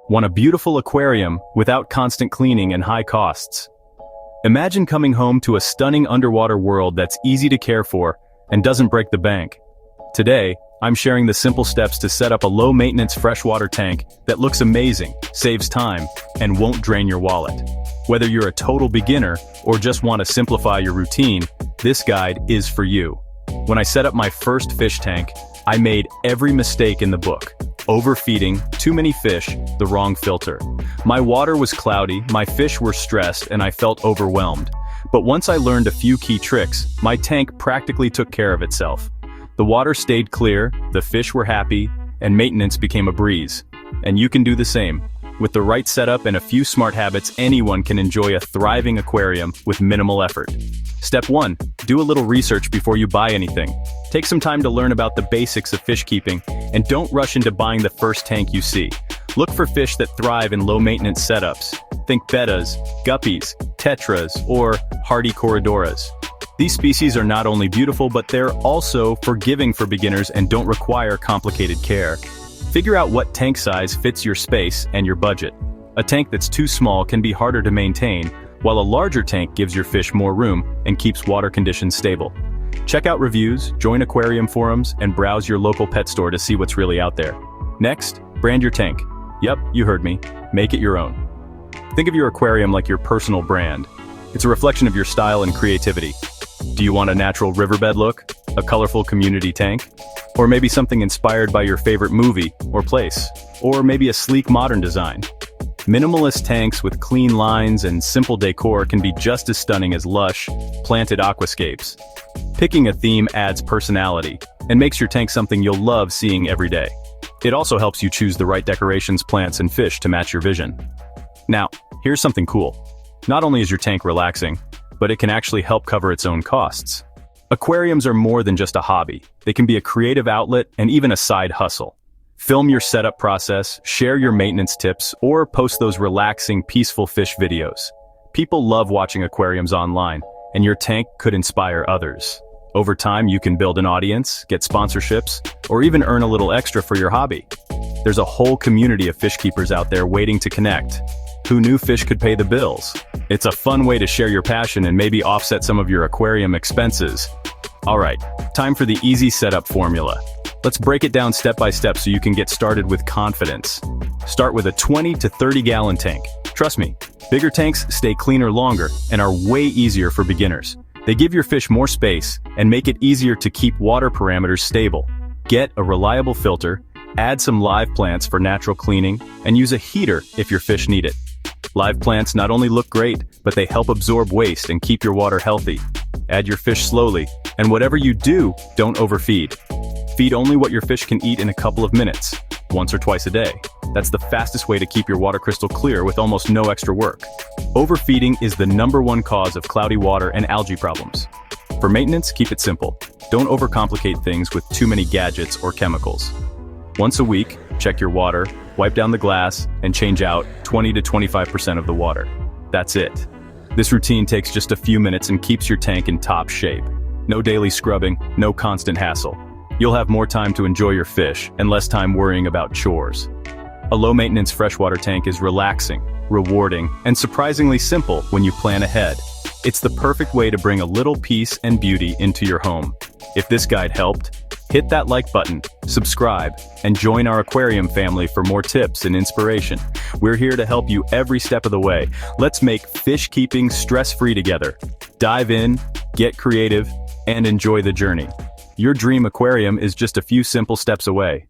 Want a beautiful aquarium without constant cleaning and high costs? Imagine coming home to a stunning underwater world that's easy to care for and doesn't break the bank. Today, I'm sharing the simple steps to set up a low-maintenance freshwater tank that looks amazing, saves time, and won't drain your wallet. Whether you're a total beginner or just want to simplify your routine, this guide is for you. When I set up my first fish tank, I made every mistake in the book. Overfeeding, too many fish, the wrong filter. My water was cloudy, my fish were stressed, and I felt overwhelmed. But once I learned a few key tricks, my tank practically took care of itself. The water stayed clear, the fish were happy, and maintenance became a breeze. And you can do the same. With the right setup and a few smart habits, anyone can enjoy a thriving aquarium with minimal effort. Step 1. Do a little research before you buy anything. Take some time to learn about the basics of fish keeping, and don't rush into buying the first tank you see. Look for fish that thrive in low-maintenance setups. Think bettas, guppies, tetras, or hardy corridoras. These species are not only beautiful, but they're also forgiving for beginners and don't require complicated care. Figure out what tank size fits your space and your budget. A tank that's too small can be harder to maintain, while a larger tank gives your fish more room and keeps water conditions stable. Check out reviews, join aquarium forums, and browse your local pet store to see what's really out there. Next, brand your tank. Yep, you heard me. Make it your own. Think of your aquarium like your personal brand. It's a reflection of your style and creativity. Do you want a natural riverbed look? A colorful community tank? Or maybe something inspired by your favorite movie or place? Or maybe a sleek modern design? Minimalist tanks with clean lines and simple decor can be just as stunning as lush, planted aquascapes. Picking a theme adds personality and makes your tank something you'll love seeing every day. It also helps you choose the right decorations, plants, and fish to match your vision. Now, here's something cool. Not only is your tank relaxing, but it can actually help cover its own costs. Aquariums are more than just a hobby. They can be a creative outlet and even a side hustle. Film your setup process, share your maintenance tips, or post those relaxing, peaceful fish videos. People love watching aquariums online, and your tank could inspire others. Over time, you can build an audience, get sponsorships, or even earn a little extra for your hobby. There's a whole community of fish keepers out there waiting to connect. Who knew fish could pay the bills? It's a fun way to share your passion and maybe offset some of your aquarium expenses. Alright, time for the easy setup formula. Let's break it down step by step so you can get started with confidence. Start with a 20 to 30 gallon tank. Trust me, bigger tanks stay cleaner longer and are way easier for beginners. They give your fish more space and make it easier to keep water parameters stable. Get a reliable filter, add some live plants for natural cleaning, and use a heater if your fish need it. Live plants not only look great, but they help absorb waste and keep your water healthy. Add your fish slowly, and whatever you do, don't overfeed. Feed only what your fish can eat in a couple of minutes, once or twice a day. That's the fastest way to keep your water crystal clear with almost no extra work. Overfeeding is the #1 cause of cloudy water and algae problems. For maintenance, keep it simple. Don't overcomplicate things with too many gadgets or chemicals. Once a week, check your water, wipe down the glass, and change out 20 to 25% of the water. That's it. This routine takes just a few minutes and keeps your tank in top shape. No daily scrubbing, no constant hassle. You'll have more time to enjoy your fish and less time worrying about chores. A low-maintenance freshwater tank is relaxing, rewarding, and surprisingly simple when you plan ahead. It's the perfect way to bring a little peace and beauty into your home. If this guide helped, hit that like button, subscribe, and join our aquarium family for more tips and inspiration. We're here to help you every step of the way. Let's make fish keeping stress-free together. Dive in, get creative, and enjoy the journey. Your dream aquarium is just a few simple steps away.